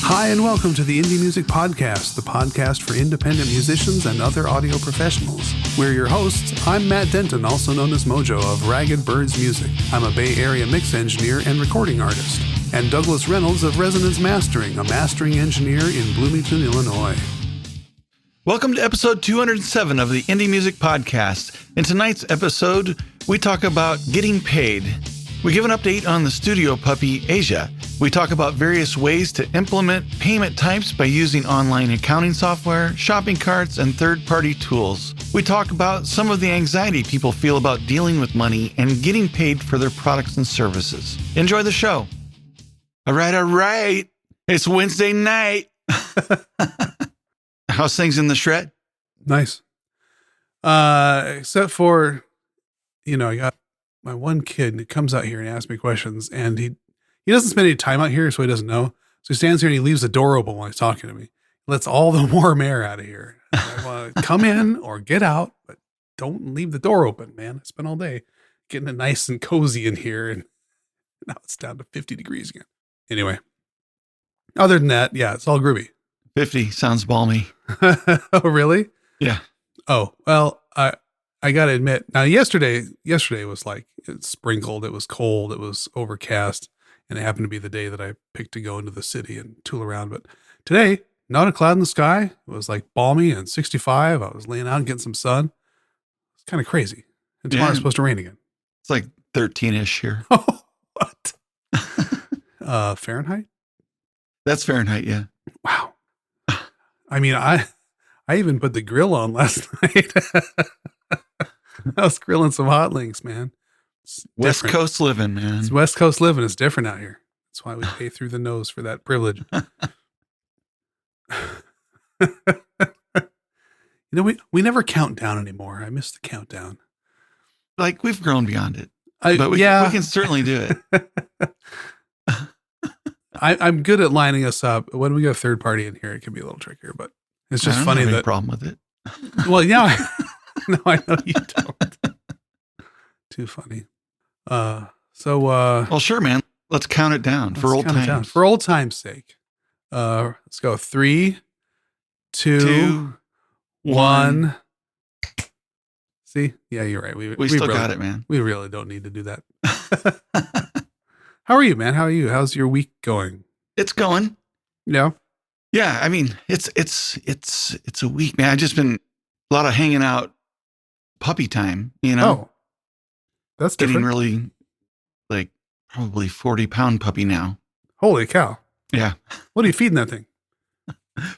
Hi, and welcome to the Indie Music Podcast, the podcast for independent musicians and other audio professionals. We're your hosts. I'm Matt Denton, also known as Mojo of Ragged Birds Music. I'm a Bay Area mix engineer and recording artist. And Douglas Reynolds of Resonance Mastering, a mastering engineer in Bloomington, Illinois. Welcome to episode 207 of the Indie Music Podcast. In tonight's episode, we talk about getting paid. We give an update on the studio puppy, Asia. We talk about various ways to implement payment types by using online accounting software, shopping carts, and third-party tools. We talk about some of the anxiety people feel about dealing with money and getting paid for their products and services. Enjoy the show. All right. It's Wednesday night. How's things in the shred? Nice. Except for, I got my one kid that comes out here and asks me questions, and he doesn't spend any time out here, so he doesn't know. So he stands here and he leaves the door open while he's talking to me. He lets all the warm air out of here. I want to come in or get out, but don't leave the door open, man. I spent all day getting it nice and cozy in here, and now it's down to 50 degrees again. Anyway, other than that, yeah, it's all groovy. 50 sounds balmy. Oh, really? Yeah. Oh, well, I got to admit, now yesterday was like, it sprinkled, it was cold, it was overcast, and it happened to be the day that I picked to go into the city and tool around. But today, not a cloud in the sky. It was like balmy and 65. I was laying out and getting some sun. It's kind of crazy. And tomorrow's supposed to rain again. It's like 13-ish here. Oh, what? Fahrenheit? That's Fahrenheit, yeah. Wow. I mean, I even put the grill on last night. I was grilling some hot links, man. West Coast living, man. It's West Coast living. It's different out here. That's why we pay through the nose for that privilege. We never count down anymore. I miss the countdown. Like, we've grown beyond it. But we can certainly do it. I'm good at lining us up. When we go third party in here, it can be a little trickier, but it's just funny that problem with it. Well, yeah, no, I know you don't. Too funny. Well, sure, man. Let's count it down for old times. For old times' sake. Let's go 3, 2, 1. See? Yeah, you're right. We still really got it, man. We really don't need to do that. How are you, man? How are you? How's your week going? It's going. Yeah. Yeah. I mean, it's a week, man. I've just been a lot of hanging out, puppy time, Oh, that's different. Getting really, like, probably 40-pound puppy now. Holy cow. Yeah. What are you feeding that thing?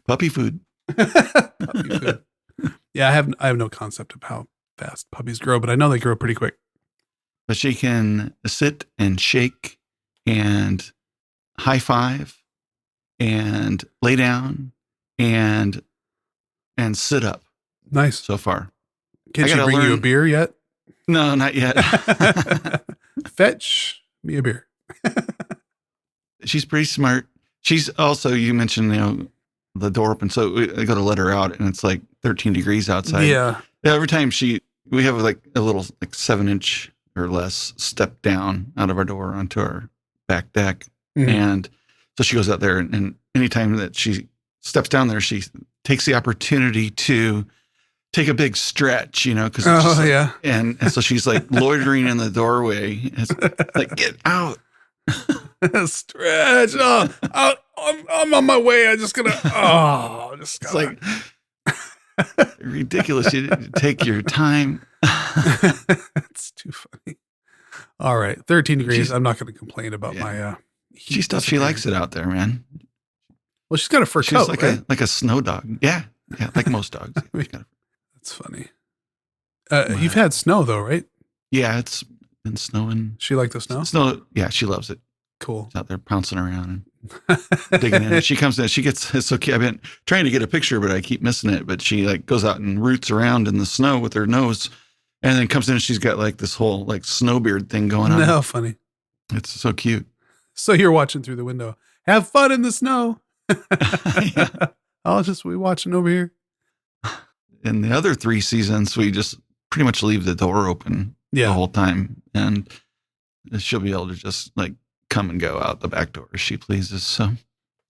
Puppy food. Puppy food. Yeah, I have no concept of how fast puppies grow, but I know they grow pretty quick. But she can sit and shake and high five and lay down and sit up. Nice. So far. Can she bring you a beer yet? No, not yet. Fetch me a beer. She's pretty smart. She's also, you mentioned, the door open. So I go to let her out and it's like 13 degrees outside. Yeah. Every time we have like a little like 7-inch or less step down out of our door onto our back deck. Mm-hmm. And so she goes out there and anytime that she steps down there, she takes the opportunity to take a big stretch, cause yeah. And so she's like loitering in the doorway. It's like, get out. Stretch. I'm on my way. It's like ridiculous. You take your time. It's too funny. All right. 13 degrees. I'm not going to complain about my, she likes it out there, man. Well, she's got a fur coat, like right? like a snow dog. Yeah. Yeah. Like most dogs. That's funny. You've had snow though, right? Yeah. It's been snowing. She like the snow? Snow. Yeah. She loves it. Cool. She's out there pouncing around and digging in. She comes in. It's so cute. I've been trying to get a picture, but I keep missing it. But she like goes out and roots around in the snow with her nose, and then comes in and she's got like this whole like snow beard thing going on. No, funny. It's so cute. So you're watching through the window. Have fun in the snow. Yeah. We watching over here. In the other 3 seasons, we just pretty much leave the door open the whole time, and she'll be able to just like come and go out the back door as she pleases. So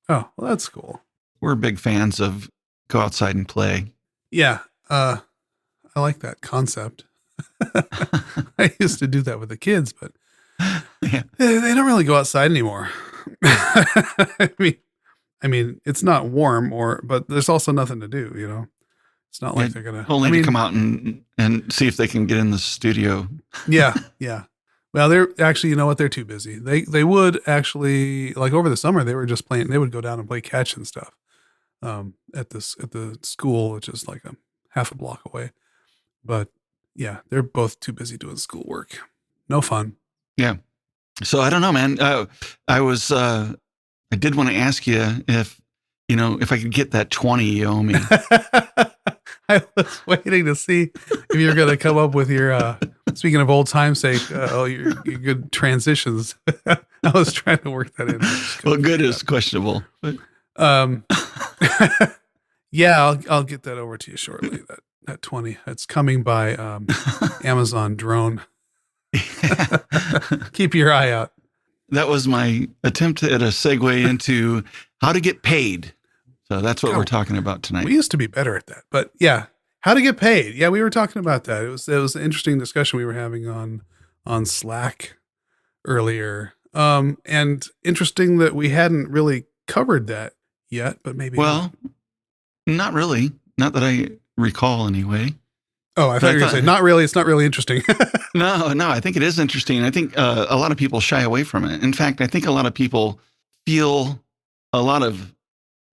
Oh, well, that's cool. We're big fans of go outside and play. Yeah. I like that concept. I used to do that with the kids, but Yeah. they don't really go outside anymore. I mean, it's not warm but there's also nothing to do, you know? It's not like they're going to, Only to come out and see if they can get in the studio. yeah. Yeah. Well, they're actually, you know what? They're too busy. They would actually, like over the summer, they were just playing, they would go down and play catch and stuff, at the school, which is like a half a block away. But yeah, they're both too busy doing schoolwork. No fun. Yeah. So I don't know, man. I did want to ask you if I could get that 20 you owe me. I was waiting to see if you're going to come up with your, speaking of old time's your good transitions. I was trying to work that in. Well, good is questionable. But. Yeah, I'll get that over to you shortly. That 20, it's coming by Amazon drone. Keep your eye out. That was my attempt at a segue into how to get paid. So that's what we're talking about tonight. We used to be better at that, but yeah, how to get paid. Yeah, we were talking about that. It was an interesting discussion we were having on Slack earlier. And interesting that we hadn't really covered that yet, but maybe. Well, not really. Not that I recall anyway. Oh, I thought you were going to say, not really. It's not really interesting. No, I think it is interesting. I think a lot of people shy away from it. In fact, I think a lot of people feel a lot of,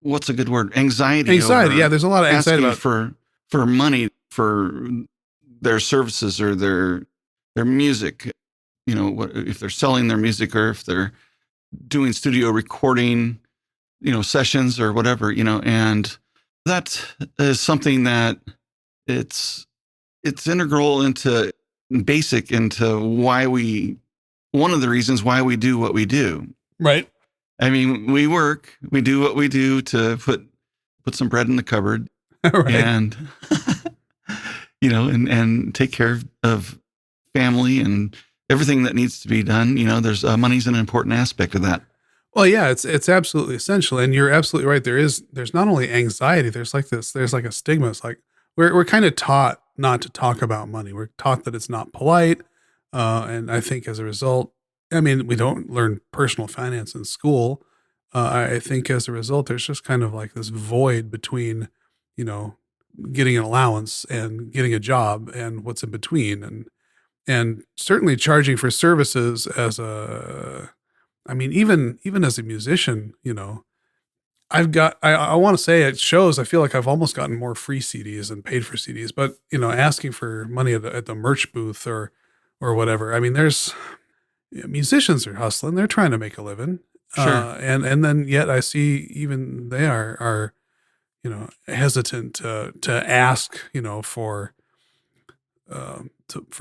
what's a good word? Anxiety. Yeah, there's a lot of anxiety about for money for their services or their music. You know, if they're selling their music or if they're doing studio recording, sessions or whatever, and that is something that it's integral into one of the reasons why we do what we do. Right. I mean, we do what we do to put some bread in the cupboard. Right. And, and take care of family and everything that needs to be done. There's money's an important aspect of that. Well, yeah, it's absolutely essential. And you're absolutely right. There's not only anxiety, there's like a stigma. It's like, we're kind of taught not to talk about money. We're taught that it's not polite. And I think as a result, I mean, we don't learn personal finance in school. I think as a result, there's just kind of like this void between, getting an allowance and getting a job and what's in between. And certainly charging for services even as a musician, I want to say it shows, I feel like I've almost gotten more free CDs than paid for CDs, but asking for money at the merch booth or whatever. I mean, musicians are hustling. They're trying to make a living. Sure. And then yet I see even they are hesitant to ask, for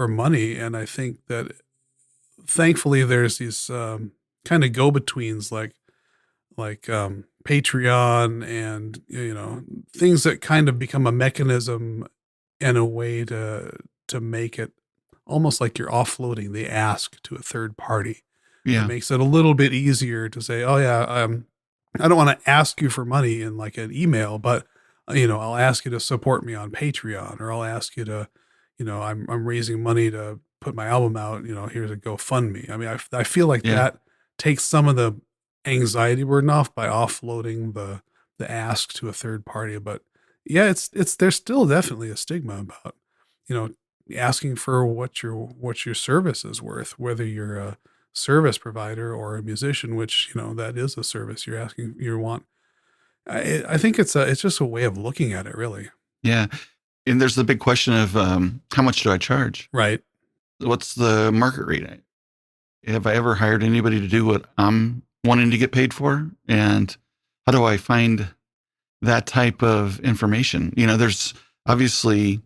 money. And I think that thankfully there's these kind of go-betweens like Patreon and, things that kind of become a mechanism and a way to make it almost like you're offloading the ask to a third party. Yeah. It makes it a little bit easier to say, oh yeah, I don't want to ask you for money in like an email, but I'll ask you to support me on Patreon, or I'll ask you to, I'm raising money to put my album out, here's a GoFundMe. I mean, I feel like that takes some of the anxiety burden off by offloading the ask to a third party. But yeah, there's still definitely a stigma about, asking for what your service is worth, whether you're a service provider or a musician, which, that is a service you're asking, you want. I think it's just a way of looking at it, really. Yeah. And there's the big question of how much do I charge? Right. What's the market rate? Have I ever hired anybody to do what I'm wanting to get paid for? And how do I find that type of information? There's obviously,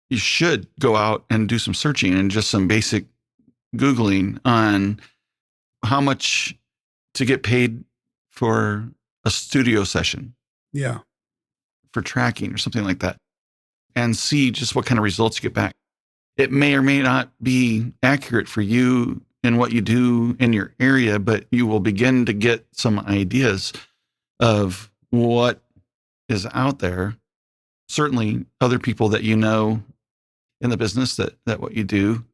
you should go out and do some searching and just some basic Googling on how much to get paid for a studio session. Yeah. For tracking or something like that, and see just what kind of results you get back. It may or may not be accurate for you and what you do in your area, but you will begin to get some ideas. of what is out there. Certainly other people that you know in the business that what you do,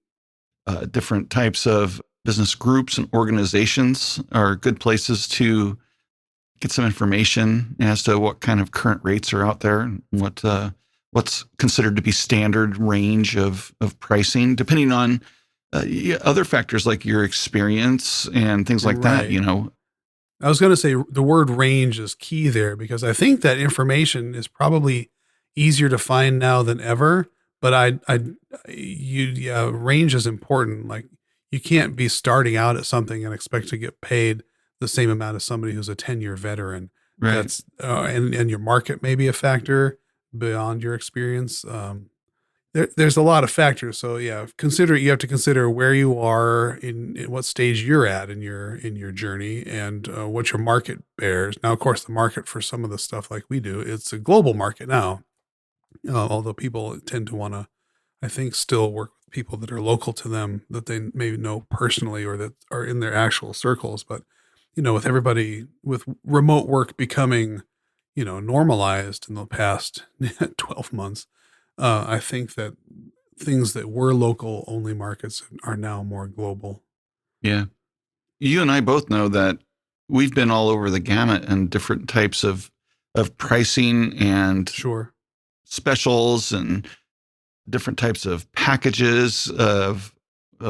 different types of business groups and organizations are good places to get some information as to what kind of current rates are out there and what's considered to be standard range of pricing, depending on other factors like your experience and things like that, Right. I was going to say the word range is key there because I think that information is probably easier to find now than ever. But yeah, range is important. Like you can't be starting out at something and expect to get paid the same amount as somebody who's a 10-year veteran. Right. That's, and your market may be a factor beyond your experience. There's a lot of factors. So yeah, you have to consider where you are in what stage you're at in your journey and what your market bears. Now, of course, the market for some of the stuff like we do, it's a global market now. Although people tend to want to, I think, still work with people that are local to them that they maybe know personally or that are in their actual circles. But with everybody with remote work becoming, normalized in the past 12 months. I think that things that were local only markets are now more global. Yeah. You and I both know that we've been all over the gamut and different types of pricing and Sure. specials and different types of packages of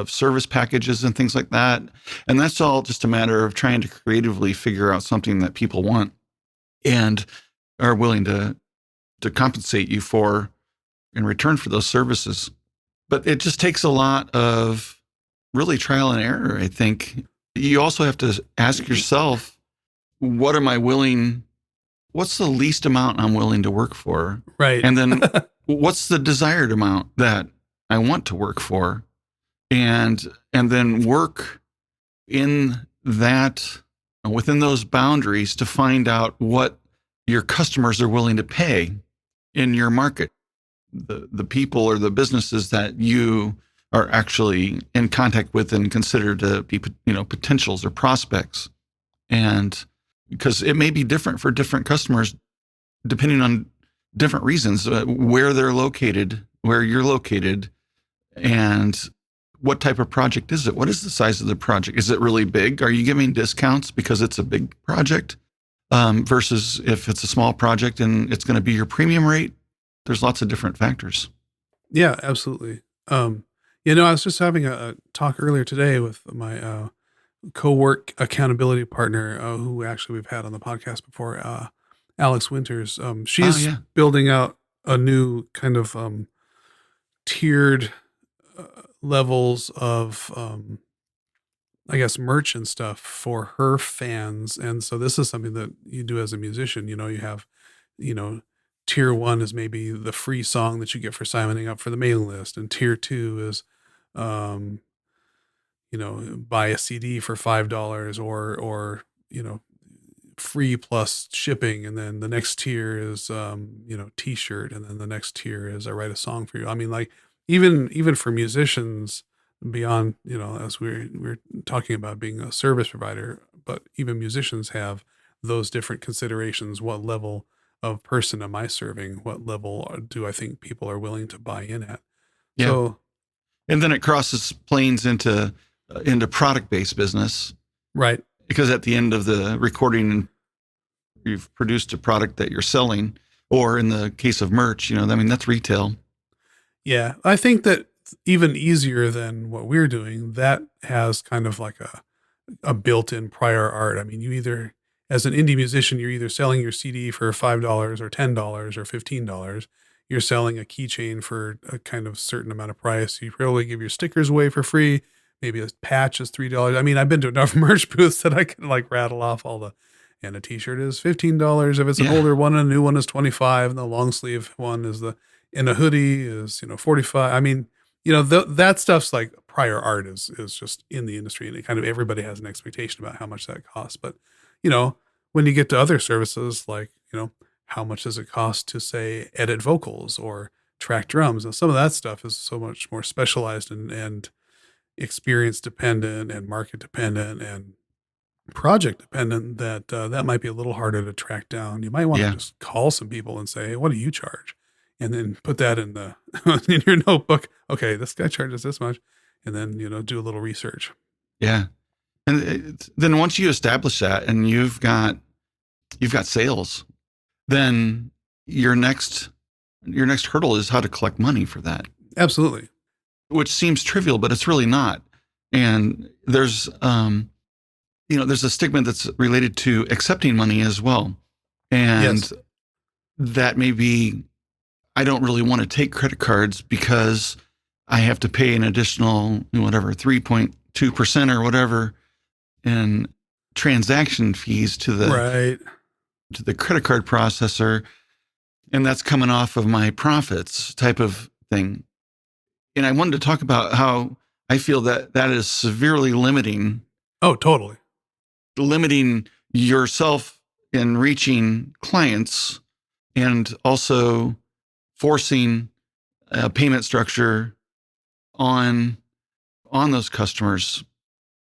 service packages and things like that. And that's all just a matter of trying to creatively figure out something that people want and are willing to compensate you for in return for those services. But it just takes a lot of really trial and error, I think. You also have to ask yourself, what's the least amount I'm willing to work for? Right. And then what's the desired amount that I want to work for? And then work in that, within those boundaries to find out what your customers are willing to pay in your market. The people or the businesses that you are actually in contact with and consider to be, potentials or prospects. And because it may be different for different customers, depending on different reasons, where they're located, where you're located, and what type of project is it? What is the size of the project? Is it really big? Are you giving discounts because it's a big project versus if it's a small project and it's going to be your premium rate? There's lots of different factors. Yeah, absolutely. I was just having a talk earlier today with my co-work accountability partner, who actually we've had on the podcast before, Alex Winters. Oh, She's yeah. building out a new kind of tiered levels of, I guess, merch and stuff for her fans. And so this is something that you do as a musician. You have, you know, tier one is maybe the free song that you get for signing up for the mailing list. And tier two is, um, buy a CD for $5 or, free plus shipping. And then the next tier is, t-shirt. And then the next tier is I write a song for you. I mean, like even for musicians beyond, as we're talking about being a service provider, but even musicians have those different considerations. What level of person am I serving? What level do I think people are willing to buy in at? Yeah. So, And then it crosses planes into product-based business, right. because at the end of the recording, you've produced a product that you're selling, or in the case of merch, that's retail. Yeah. I think that even easier than what we're doing, that has kind of like a built-in prior art. I mean, you either, as an indie musician, you're either selling your CD for $5 or $10 or $15. You're selling a keychain for a kind of certain amount of price. You probably give your stickers away for free. Maybe a patch is $3. I mean, I've been to enough merch booths that I can like rattle off and a t-shirt is $15. If it's an older one, a new one is $25, and the long sleeve one and a hoodie is, $45. I mean, that stuff's like prior art is just in the industry, and it kind of everybody has an expectation about how much that costs. But, when you get to other services like, how much does it cost to say edit vocals or track drums? And some of that stuff is so much more specialized and experience dependent and market dependent. And project dependent, that might be a little harder to track down. You might want to Yeah. just call some people and say, hey, what do you charge? And then put that in the in your notebook. Okay, this guy charges this much, and then do a little research. Yeah. And then once you establish that and you've got sales, then your next hurdle is how to collect money for that. Absolutely. Which seems trivial, but it's really not. And there's there's a stigma that's related to accepting money as well. And Yes. that may be, I don't really want to take credit cards because I have to pay an additional, 3.2% or whatever in transaction fees to the credit card processor. And that's coming off of my profits type of thing. And I wanted to talk about how I feel that is severely limiting. Oh, totally. Limiting yourself in reaching clients, and also forcing a payment structure on those customers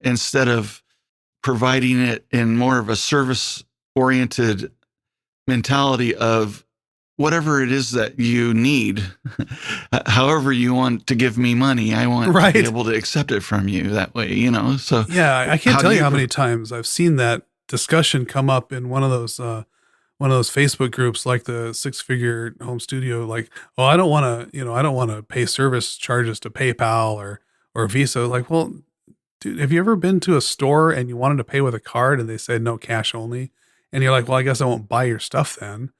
instead of providing it in more of a service-oriented mentality of whatever it is that you need, however you want to give me money, I want to be able to accept it from you that way, So yeah, I can't tell you how many times I've seen that discussion come up in one of those Facebook groups, like the 6-figure home studio. Like, oh, I don't want to pay service charges to PayPal or Visa. Like, well, dude, have you ever been to a store and you wanted to pay with a card and they said no, cash only? And you're like, well, I guess I won't buy your stuff then.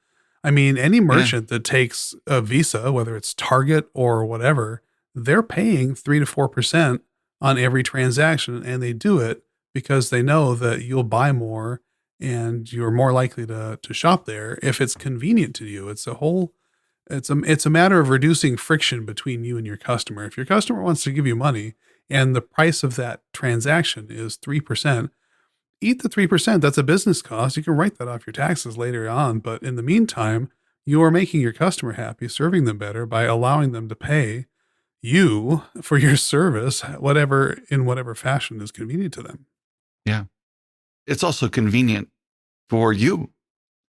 I mean, any merchant that takes a Visa, whether it's Target or whatever, they're paying 3 to 4% on every transaction, and they do it because they know that you'll buy more and you're more likely to shop there if it's convenient to you. It's a matter of reducing friction between you and your customer. If your customer wants to give you money and the price of that transaction is 3%, eat the 3%. That's a business cost. You can write that off your taxes later on. But in the meantime, you are making your customer happy, serving them better by allowing them to pay you for your service, in whatever fashion is convenient to them. Yeah. It's also convenient for you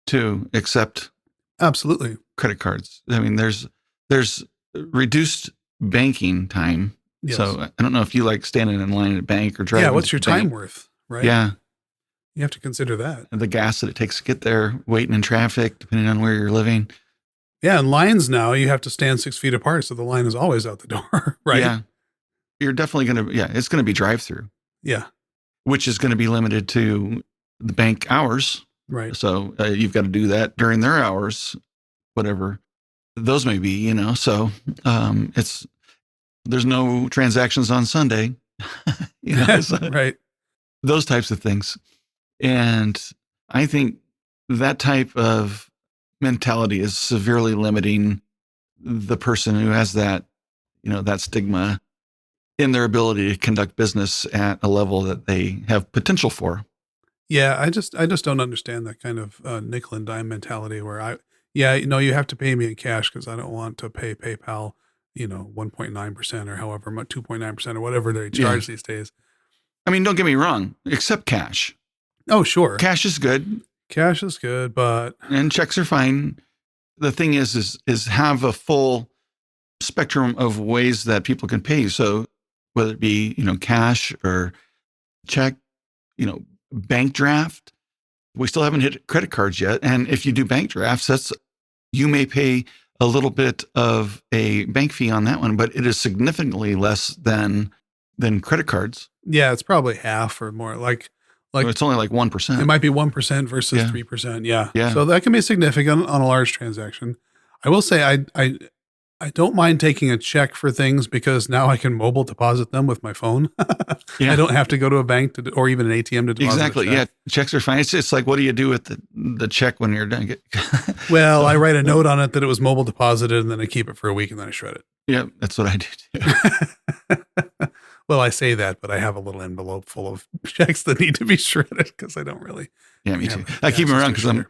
to accept absolutely credit cards. I mean, there's reduced banking time. Yes. So I don't know if you like standing in line at a bank or driving. Yeah, what's your time worth, right? Yeah. You have to consider that. And the gas that it takes to get there, waiting in traffic, depending on where you're living. Yeah, and lines now, you have to stand 6 feet apart, so the line is always out the door, right? Yeah. You're definitely it's going to be drive-through. Yeah. Which is going to be limited to the bank hours. Right. So you've got to do that during their hours, whatever those may be, So there's no transactions on Sunday, right. Those types of things. And I think that type of mentality is severely limiting the person who has that, that stigma in their ability to conduct business at a level that they have potential for. Yeah, I just don't understand that kind of nickel and dime mentality where you have to pay me in cash because I don't want to pay PayPal, 1.9% or however much, 2.9% or whatever they charge these days. I mean, don't get me wrong, accept cash. Oh, sure. Cash is good. Cash is good, and checks are fine. The thing is have a full spectrum of ways that people can pay you. So whether it be, cash or check, bank draft, we still haven't hit credit cards yet. And if you do bank drafts, you may pay a little bit of a bank fee on that one, but it is significantly less than credit cards. Yeah, it's probably half or more. Like it's only like 1%. It might be 1% versus 3%. Yeah. So that can be significant on a large transaction. I will say I don't mind taking a check for things because now I can mobile deposit them with my phone. I don't have to go to a bank or even an ATM to deposit. Exactly. Yeah. Checks are fine. It's just like, what do you do with the check when you're done? Well, I write a note on it that it was mobile deposited and then I keep it for a week and then I shred it. Yeah. That's what I do too. Well, I say that, but I have a little envelope full of checks that need to be shredded because I don't really. Yeah, me too. I keep them around because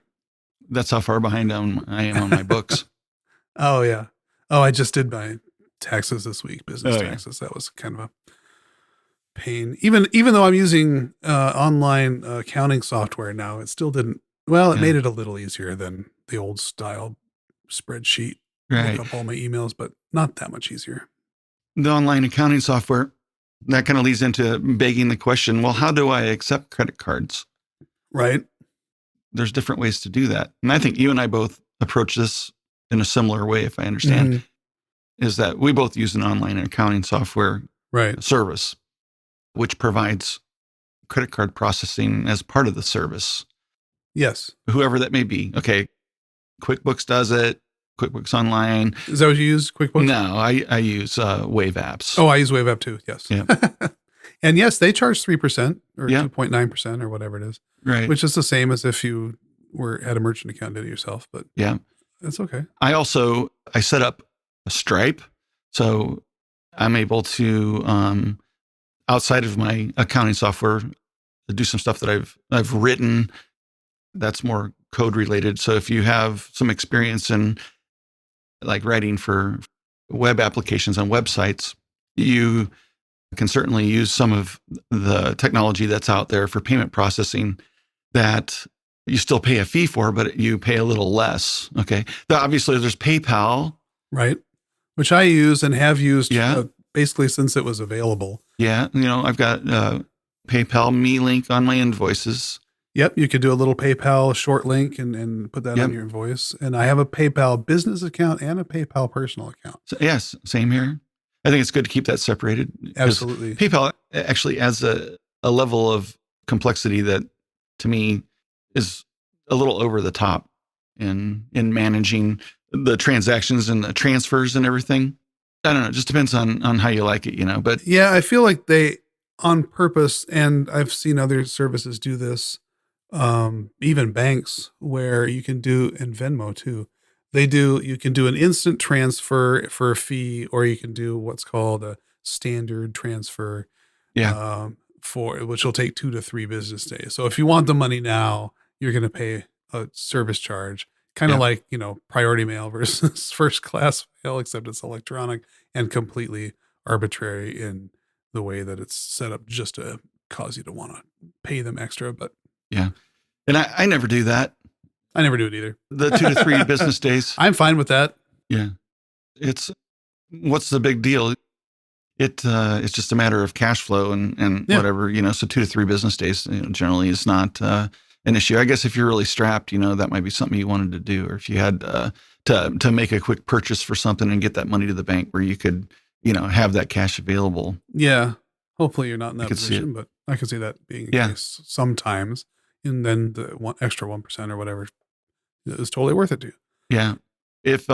that's how far behind I am on my books. Oh, yeah. Oh, I just did my taxes this week, business taxes. That was kind of pain. Even though I'm using online accounting software now, it still didn't. Well, it made it a little easier than the old style spreadsheet. Right. Look up all my emails, but not that much easier. The online accounting software, that kind of leads into begging the question, well, how do I accept credit cards? Right. There's different ways to do that. And I think you and I both approach this in a similar way, if I understand, is that we both use an online accounting software service, which provides credit card processing as part of the service. Yes. Whoever that may be. Okay. QuickBooks does it. QuickBooks Online. Is that what you use, QuickBooks? No, I use Wave apps. Oh, I use Wave app too. Yes. Yeah. And yes, they charge 3% or 2.9% or whatever it is. Right. Which is the same as if you had a merchant account, did it yourself, but that's okay. I set up a Stripe. So I'm able to, outside of my accounting software, do some stuff that I've written that's more code related. So if you have some experience in like writing for web applications on websites, you can certainly use some of the technology that's out there for payment processing that you still pay a fee for, but you pay a little less. Okay. Obviously there's PayPal. Right. Which I use and have used basically since it was available. Yeah. I've got PayPal Me Link on my invoices. Yep. You could do a little PayPal short link and put that on your invoice. And I have a PayPal business account and a PayPal personal account. So, yes. Same here. I think it's good to keep that separated. Absolutely. PayPal actually adds a level of complexity that to me is a little over the top in managing the transactions and the transfers and everything. I don't know. It just depends on how you like it, but yeah, I feel like they on purpose, and I've seen other services do this, even banks where you can do, and Venmo too. You can do an instant transfer for a fee, or you can do what's called a standard transfer. Yeah. For which will take 2 to 3 business days. So if you want the money now, you're going to pay a service charge, kind of like, priority mail versus first class mail, except it's electronic and completely arbitrary in the way that it's set up just to cause you to want to pay them extra. But yeah. And I never do that. I never do it either. The 2 to 3 business days. I'm fine with that. Yeah. What's the big deal? It's just a matter of cash flow and whatever, so 2 to 3 business days generally is not an issue. I guess if you're really strapped, that might be something you wanted to do, or if you had to make a quick purchase for something and get that money to the bank where you could, have that cash available. Yeah. Hopefully you're not in that position, but I can see that being the case sometimes. And then the extra 1% or whatever is totally worth it to you. Yeah. If,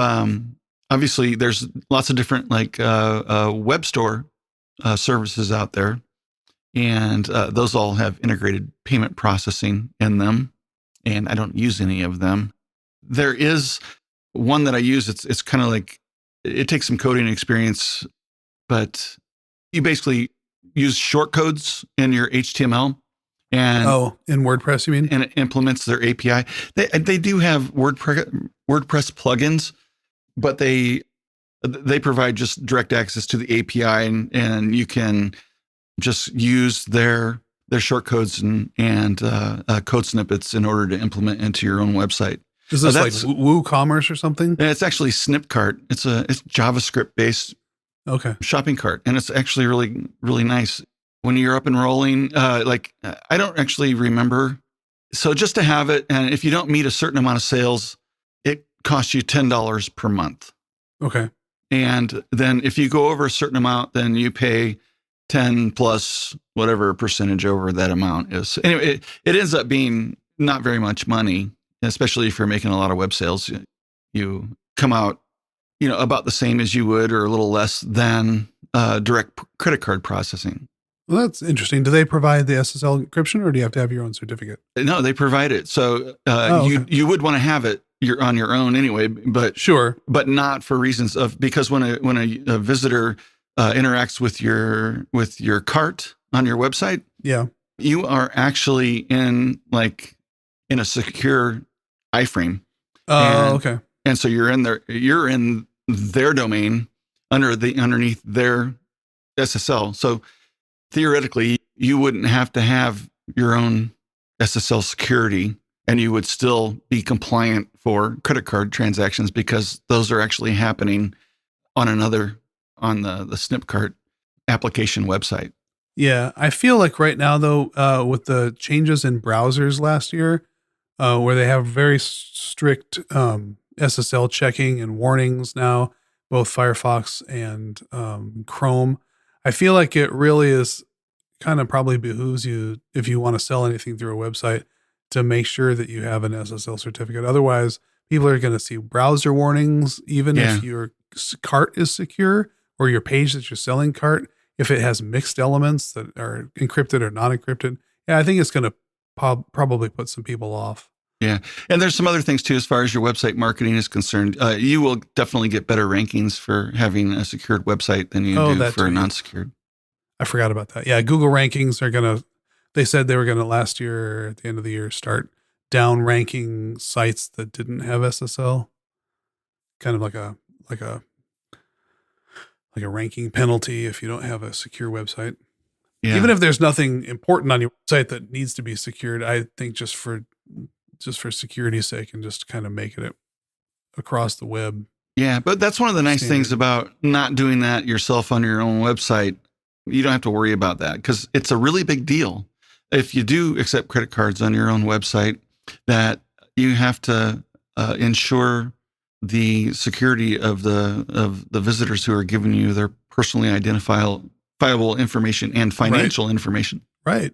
obviously, there's lots of different web store services out there, and those all have integrated payment processing in them, and I don't use any of them. There is one that I use. It's kind of like, it takes some coding experience, but you basically use short codes in your HTML. And in WordPress, you mean? And it implements their API. They do have WordPress plugins, but they provide just direct access to the API, and you can just use their short codes and code snippets in order to implement into your own website. Is this like WooCommerce or something? It's actually Snipcart. It's JavaScript based shopping cart, and it's actually really, really nice. When you're up and rolling, I don't actually remember. So just to have it, and if you don't meet a certain amount of sales, it costs you $10 per month. Okay. And then if you go over a certain amount, then you pay 10 plus whatever percentage over that amount is. Anyway, it ends up being not very much money, especially if you're making a lot of web sales. You come out, about the same as you would, or a little less than direct credit card processing. Well, that's interesting. Do they provide the SSL encryption, or do you have to have your own certificate? No, they provide it. So you would want to have it. You're on your own anyway, but sure, but not for reasons of, because when a visitor interacts with your cart on your website, you are actually in a secure iframe. Okay. And so you're in their domain underneath their SSL. So theoretically, you wouldn't have to have your own SSL security, and you would still be compliant for credit card transactions because those are actually happening on the Snipcart application website. Yeah, I feel like right now though, with the changes in browsers last year, where they have very strict SSL checking and warnings now, both Firefox and Chrome, I feel like it really is kind of probably behooves you, if you want to sell anything through a website, to make sure that you have an SSL certificate. Otherwise, people are going to see browser warnings, even if your cart is secure or your page that you're selling cart, if it has mixed elements that are encrypted or not encrypted. Yeah, I think it's going to probably put some people off. Yeah. And there's some other things too, as far as your website marketing is concerned. You will definitely get better rankings for having a secured website than you do for a non-secured. I forgot about that. Yeah. Google rankings are they said they were going to last year at the end of the year, start down ranking sites that didn't have SSL, kind of like a ranking penalty if you don't have a secure website. Yeah. Even if there's nothing important on your website that needs to be secured, I think just for security's sake and just kind of making it across the web. Yeah, but that's one of the nice things about not doing that yourself on your own website. You don't have to worry about that because it's a really big deal. If you do accept credit cards on your own website, that you have to ensure the security of the visitors who are giving you their personally identifiable information and financial information. Right.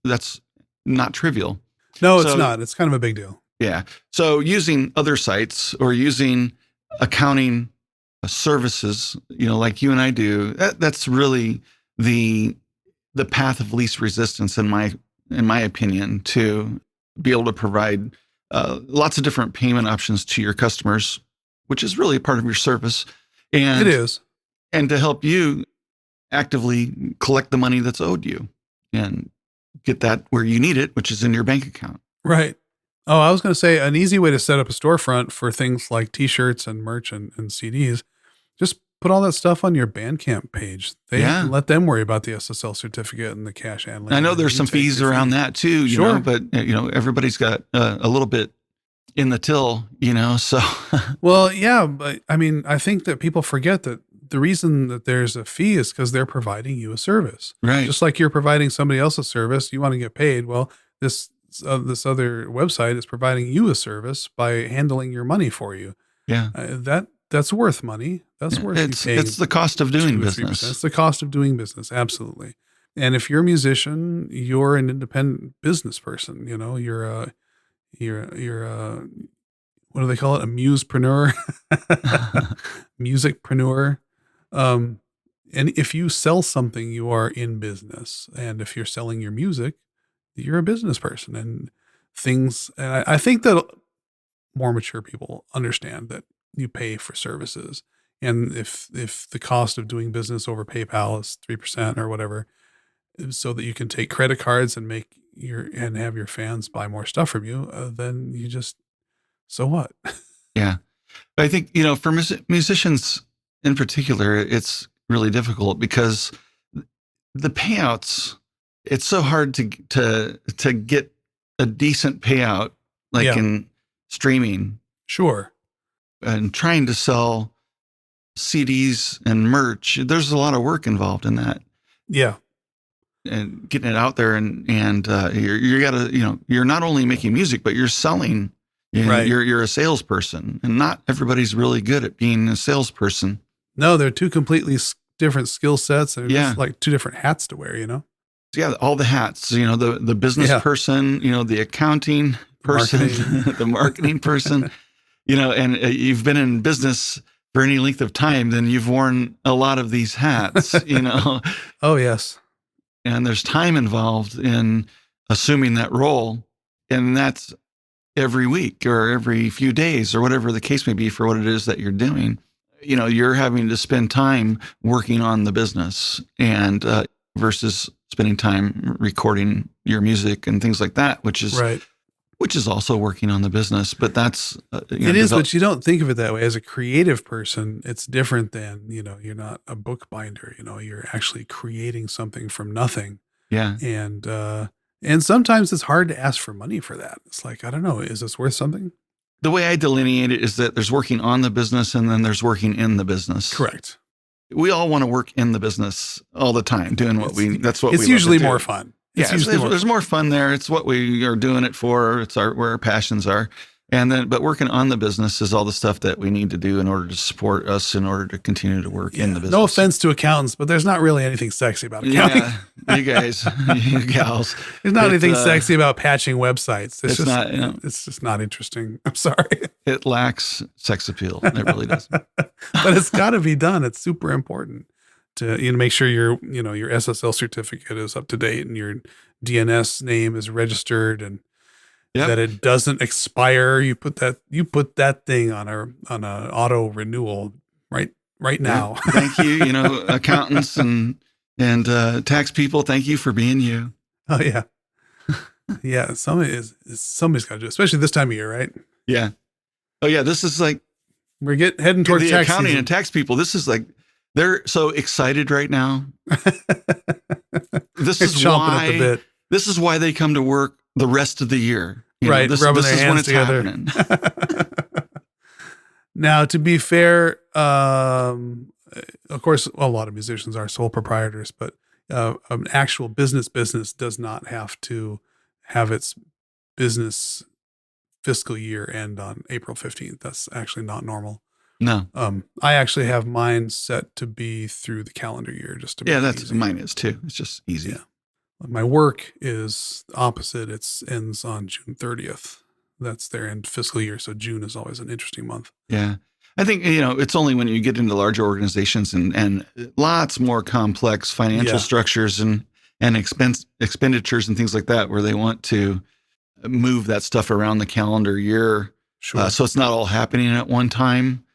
That's not trivial. No, it's not. It's kind of a big deal. Yeah. So using other sites or using accounting services, like you and I do, that's really the path of least resistance in my opinion, to be able to provide lots of different payment options to your customers, which is really a part of your service. And it is. And to help you actively collect the money that's owed you and get that where you need it, which is in your bank account. Right. Oh, I was going to say an easy way to set up a storefront for things like t-shirts and merch and CDs, just put all that stuff on your Bandcamp page. Let them worry about the SSL certificate and the cash handling. I know there's some fees around that too, you know, but everybody's got a little bit in the till, so. Well, yeah, but I mean, I think that people forget that the reason that there's a fee is because they're providing you a service. Right. Just like you're providing somebody else a service, you want to get paid. Well, this other website is providing you a service by handling your money for you. Yeah. That's worth money. That's worth it's the cost of doing business. It's the cost of doing business. Absolutely. And if you're a musician, you're an independent business person. You're a what do they call it? A musepreneur, musicpreneur. And if you sell something, you are in business. And if you're selling your music, you're a business person. And I think that more mature people understand that you pay for services. And if the cost of doing business over PayPal is 3% or whatever, so that you can take credit cards and have your fans buy more stuff from you, then you just, so what? Yeah. But I think, for musicians in particular, it's really difficult because the payouts, it's so hard to get a decent payout, in streaming. Sure. And trying to sell CDs and merch, there's a lot of work involved in that. Yeah. And getting it out there and you're not only making music, but you're selling. Right. You're a salesperson, and not everybody's really good at being a salesperson. No, they're two completely different skill sets. They're just like two different hats to wear, Yeah, all the hats, the business person, the accounting person, the marketing person, and you've been in business for any length of time, then you've worn a lot of these hats, Oh, yes. And there's time involved in assuming that role. And that's every week or every few days or whatever the case may be for what it is that you're doing. You're having to spend time working on the business and versus spending time recording your music and things like that, which is which is also working on the business, but that's, it is, but you don't think of it that way. As a creative person, it's different than, you're not a bookbinder, you're actually creating something from nothing. Yeah. And sometimes it's hard to ask for money for that. It's like, I don't know, is this worth something? The way I delineate it is that there's working on the business and then there's working in the business. Correct. We all want to work in the business all the time, doing that's what it's we usually love to do. more fun. There's more fun there. It's what we are doing it for. It's where our passions are. But working on the business is all the stuff that we need to do in order to support us, in order to continue to work in the business. No offense to accountants, but there's not really anything sexy about accounting. Yeah, you guys, you gals. There's not anything sexy about patching websites. It's just not interesting. I'm sorry. It lacks sex appeal. It really does. But it's got to be done. It's super important to make sure your SSL certificate is up to date and your DNS name is registered and that it doesn't expire. You put that thing on a auto renewal right now. Thank you, accountants and tax people. Thank you for being you. Oh yeah, yeah. Somebody's got to do it, especially this time of year, right? Yeah. Oh yeah. This is like we're heading towards the tax accounting season. and tax people. This is like they're so excited right now. This is chomping at the bit. This is why they come to work the rest of the year. Right, rubbing their hands together. Now, to be fair, of course, a lot of musicians are sole proprietors, but an actual business does not have to have its business fiscal year end on April 15th. That's actually not normal. No. I actually have mine set to be through the calendar year just to make it easy. Mine is too. It's just easy. Yeah. My work is opposite. It ends on June 30th. That's their end fiscal year. So June is always an interesting month. Yeah. I think, it's only when you get into larger organizations and lots more complex financial structures and expenditures and things like that, where they want to move that stuff around the calendar year. Sure. So it's not all happening at one time,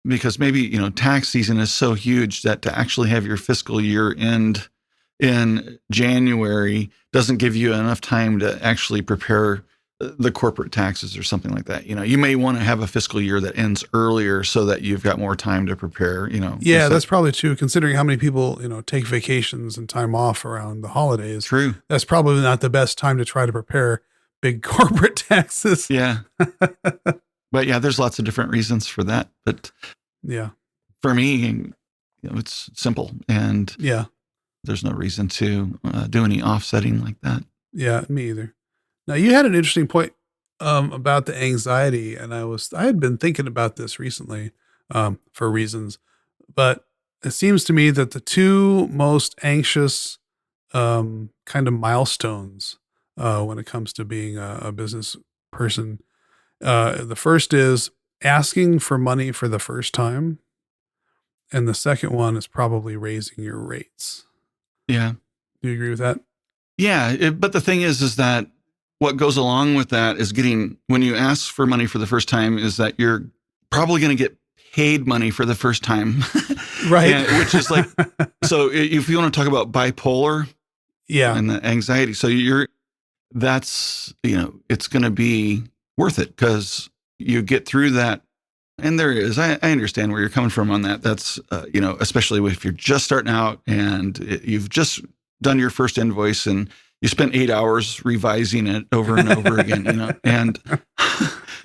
because maybe, tax season is so huge that to actually have your fiscal year end in January doesn't give you enough time to actually prepare the corporate taxes or something like that. You may want to have a fiscal year that ends earlier so that you've got more time to prepare, Yeah, that's probably true. Considering how many people, take vacations and time off around the holidays. True. That's probably not the best time to try to prepare big corporate taxes. Yeah. But yeah, there's lots of different reasons for that. But yeah, for me, it's simple, and there's no reason to do any offsetting like that. Yeah, me either. Now, you had an interesting point about the anxiety, and I had been thinking about this recently for reasons, but it seems to me that the two most anxious kind of milestones when it comes to being a business person, the first is asking for money for the first time, and the second one is probably raising your rates. Yeah. Do you agree with that? Yeah. But the thing is that what goes along with that is when you ask for money for the first time, is that you're probably going to get paid money for the first time. Right. Which is like, so if you want to talk about bipolar and the anxiety, so it's going to be worth it because you get through that. And I understand where you're coming from on that. That's, especially if you're just starting out and you've just done your first invoice and you spent 8 hours revising it over and over again, and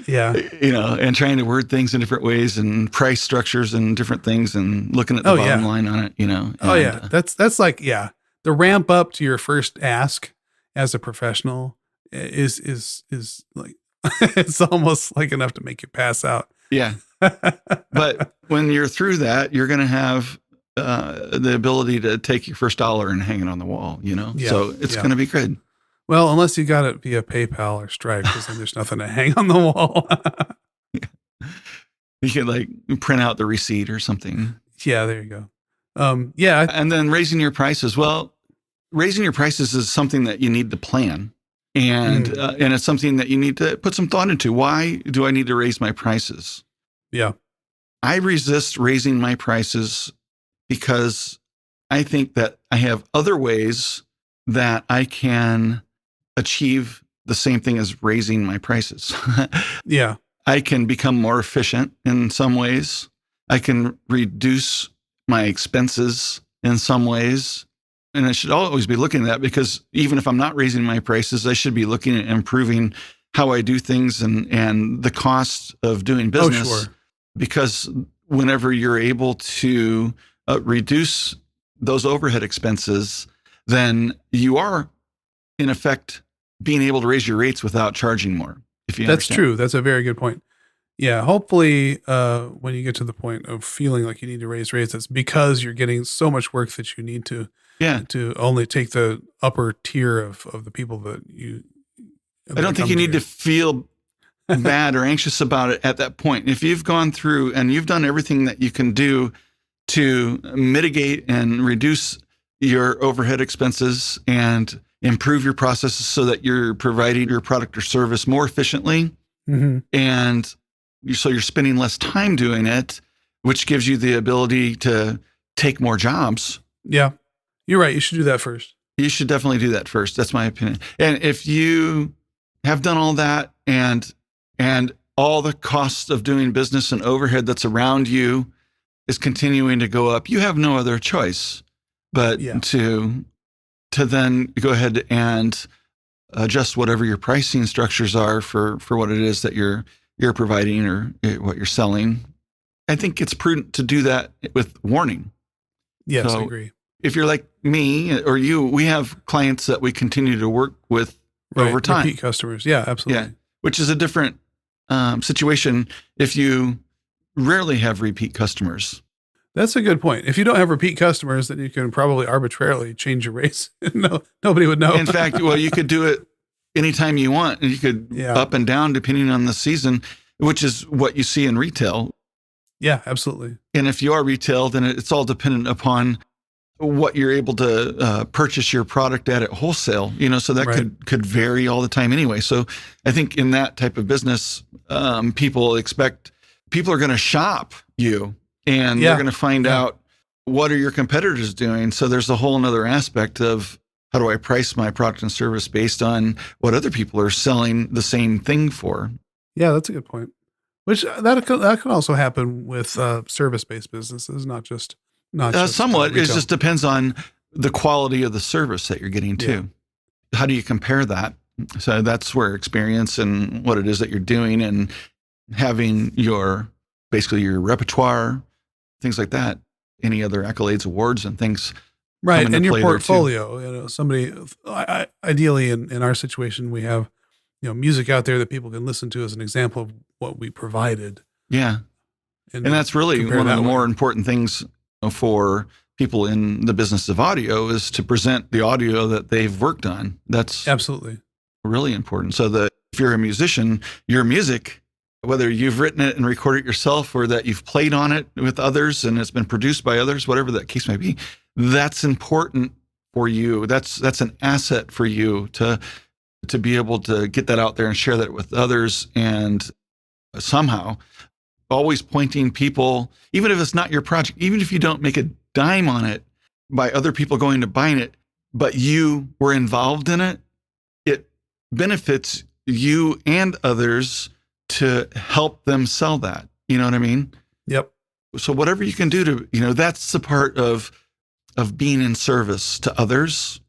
and trying to word things in different ways and price structures and different things and looking at the bottom line on it, That's like, the ramp up to your first ask as a professional is like, it's almost like enough to make you pass out. Yeah. But when you're through that, you're going to have the ability to take your first dollar and hang it on the wall, so it's going to be good. Well, unless you got it via PayPal or Stripe, because then there's nothing to hang on the wall. You could print out the receipt or something. Yeah, there you go. And then raising your prices. Well, raising your prices is something that you need to plan. And it's something that you need to put some thought into. Why do I need to raise my prices? Yeah. I resist raising my prices because I think that I have other ways that I can achieve the same thing as raising my prices. Yeah. I can become more efficient in some ways. I can reduce my expenses in some ways. And I should always be looking at that, because even if I'm not raising my prices, I should be looking at improving how I do things and the cost of doing business. Oh, sure. Because whenever you're able to reduce those overhead expenses, then you are, in effect, being able to raise your rates without charging more. If you That's understand. true. That's a very good point. Yeah. Hopefully, when you get to the point of feeling like you need to raise rates, it's because you're getting so much work that you need to only take the upper tier of the people that you. I don't think you need to feel bad or anxious about it at that point. If you've gone through and you've done everything that you can do to mitigate and reduce your overhead expenses and improve your processes so that you're providing your product or service more efficiently, and so you're spending less time doing it, which gives you the ability to take more jobs. Yeah, you're right. You should do that first. You should definitely do that first. That's my opinion. And if you have done all that and all the costs of doing business and overhead that's around you is continuing to go up, you have no other choice but to then go ahead and adjust whatever your pricing structures are for what it is that you're providing or what you're selling. I think it's prudent to do that with warning. Yes, So I agree. if you're like me or you, we have clients that we continue to work with over time. Repeat customers. Yeah, absolutely. Yeah, which is a different situation if you rarely have repeat customers. That's a good point. If you don't have repeat customers, then you can probably arbitrarily change your rates. No, nobody would know. In fact, well, you could do it anytime you want, and you could up and down depending on the season, which is what you see in retail. Yeah, absolutely. And if you are retail, then it's all dependent upon what you're able to purchase your product at wholesale, so that could vary all the time anyway. So I think in that type of business, people are going to shop you, and they're going to find out what are your competitors doing. So there's a whole nother aspect of how do I price my product and service based on what other people are selling the same thing for. Yeah, that's a good point. Which that can also happen with service-based businesses, not just somewhat. It just depends on the quality of the service that you're getting too. Yeah. How do you compare that? So that's where experience and what it is that you're doing and having basically your repertoire, things like that, any other accolades, awards, and things. Right. And your portfolio, somebody, ideally in our situation, we have, music out there that people can listen to as an example of what we provided. Yeah. And that's really one of the more important things for people in the business of audio is to present the audio that they've worked on. That's absolutely really important. So that if you're a musician, your music, whether you've written it and recorded it yourself or that you've played on it with others and it's been produced by others, whatever that case may be, that's important for you. That's an asset for you to be able to get that out there and share that with others, and somehow always pointing people, even if it's not your project, even if you don't make a dime on it by other people going to buying it, but you were involved in it, it benefits you and others to help them sell that. You know what I mean? Yep. So whatever you can do to, that's the part of being in service to others.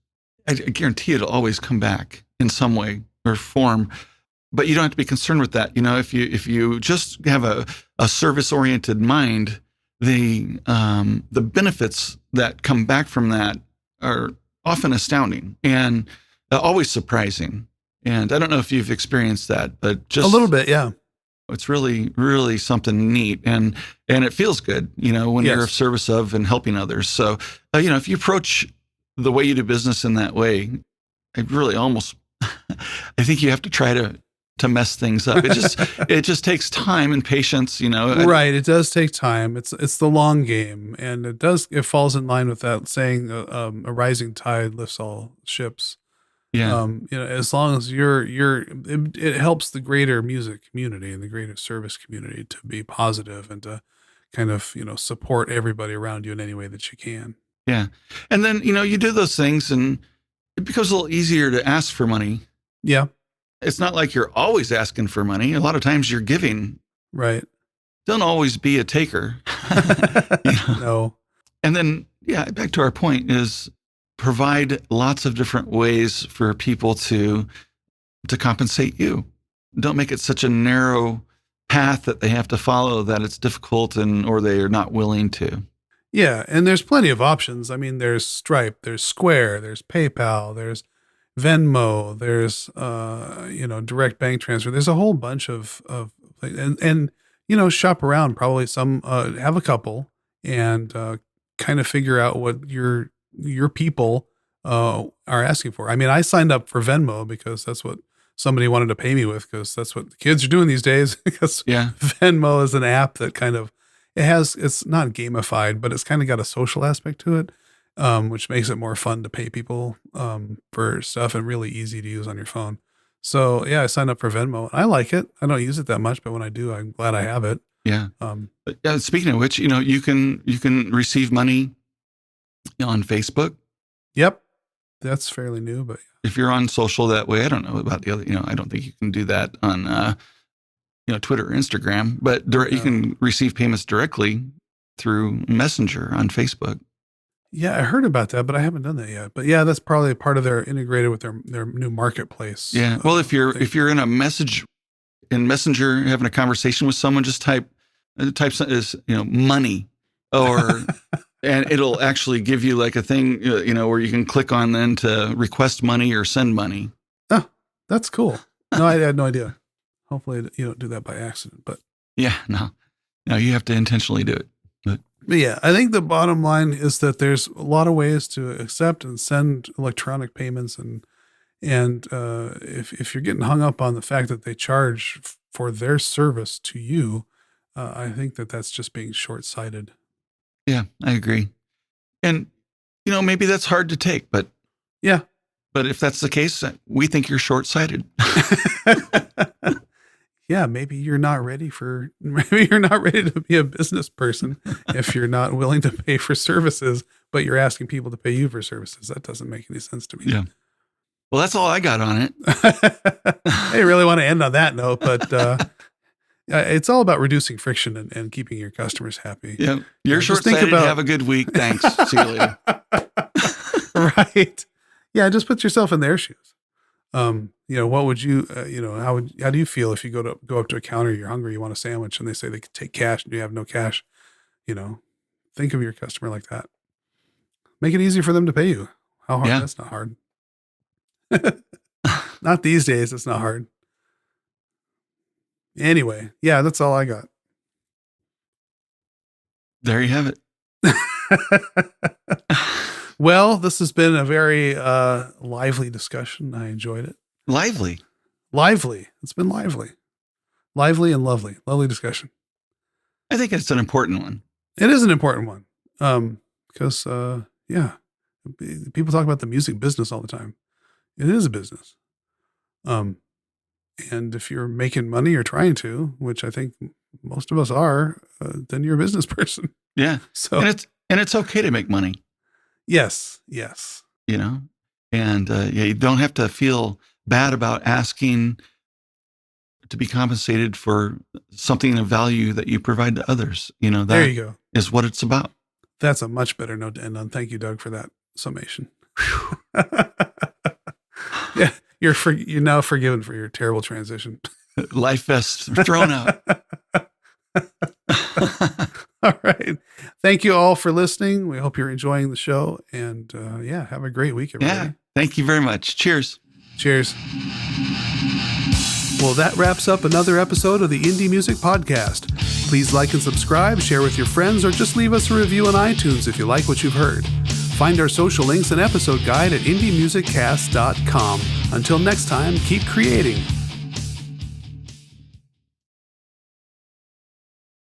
I guarantee it'll always come back in some way or form, but you don't have to be concerned with that. If you just have a service-oriented mind, the benefits that come back from that are often astounding and always surprising. And I don't know if you've experienced that, but just a little bit, yeah. It's really, really something neat, and it feels good, when you're of service of and helping others. So, if you approach the way you do business in that way, I really almost, I think you have to try to mess things up. It just takes time and patience, Right. It does take time. It's the long game, and it falls in line with that saying, a rising tide lifts all ships. Yeah. As long as it helps the greater music community and the greater service community to be positive and to kind of, support everybody around you in any way that you can. Yeah. And then, you do those things and it becomes a little easier to ask for money. Yeah. it's not like you're always asking for money. A lot of times you're giving. Right. Don't always be a taker. You know? No. And then, back to our point is provide lots of different ways for people to compensate you. Don't make it such a narrow path that they have to follow that it's difficult or they are not willing to. Yeah, and there's plenty of options. I mean, there's Stripe, there's Square, there's PayPal, there's Venmo, there's direct bank transfer. There's a whole bunch of and shop around. Probably some have a couple and kind of figure out what your people are asking for. I mean, I signed up for Venmo because that's what somebody wanted to pay me with, because that's what the kids are doing these days. Because Venmo is an app that kind of it's not gamified, but it's kind of got a social aspect to it, which makes it more fun to pay people for stuff and really easy to use on your phone. So I signed up for Venmo. I like it. I don't use it that much, but when I do, I'm glad I have it. Yeah. Speaking of which, you can receive money on Facebook. Yep. That's fairly new, but if you're on social that way, I don't know about the other, I don't think you can do that on, Twitter or Instagram, but you can receive payments directly through Messenger on Facebook. Yeah, I heard about that, but I haven't done that yet. But yeah, that's probably part of their integrated with their new marketplace. Yeah. Well, if you're in in Messenger having a conversation with someone, just type money or and it'll actually give you like a thing, where you can click on then to request money or send money. Oh, that's cool. No, I had no idea. Hopefully you don't do that by accident, but no, you have to intentionally do it. But yeah, I think the bottom line is that there's a lot of ways to accept and send electronic payments, and if you're getting hung up on the fact that they charge for their service to you, I think that's just being short-sighted. Yeah, I agree. And, maybe that's hard to take, but yeah. But if that's the case, we think you're short-sighted. Yeah, maybe you're not ready to be a business person if you're not willing to pay for services, but you're asking people to pay you for services. That doesn't make any sense to me. Yeah. Well, that's all I got on it. I really want to end on that note, but it's all about reducing friction and keeping your customers happy. Yeah. You're short-sighted. Have a good week. Thanks. See you later. Right. Yeah. Just put yourself in their shoes. What would you, how do you feel if you go up to a counter, you're hungry, you want a sandwich, and they say they could take cash and you have no cash? Think of your customer like that. Make it easier for them to pay you. How hard? Yeah. That's not hard. Not these days. It's not hard. Anyway, yeah, that's all I got. There you have it. Well, this has been a very lively discussion. I enjoyed it. Lively. It's been lively and lovely. Lovely discussion. I think it's an important one. It is an important one. Because people talk about the music business all the time. It is a business. And if you're making money or trying to, which I think most of us are, then you're a business person. Yeah. So and it's okay to make money. Yes. And you don't have to feel bad about asking to be compensated for something of value that you provide to others. That there you go. Is what it's about. That's a much better note to end on. Thank you, Doug, for that summation. Yeah, you're now forgiven for your terrible transition. Life vest thrown out. All right. Thank you all for listening. We hope you're enjoying the show. And have a great week, everybody. Yeah. Thank you very much. Cheers. Cheers. Well, that wraps up another episode of the Indie Music Podcast. Please like and subscribe, share with your friends, or just leave us a review on iTunes if you like what you've heard. Find our social links and episode guide at indiemusiccast.com. Until next time, keep creating.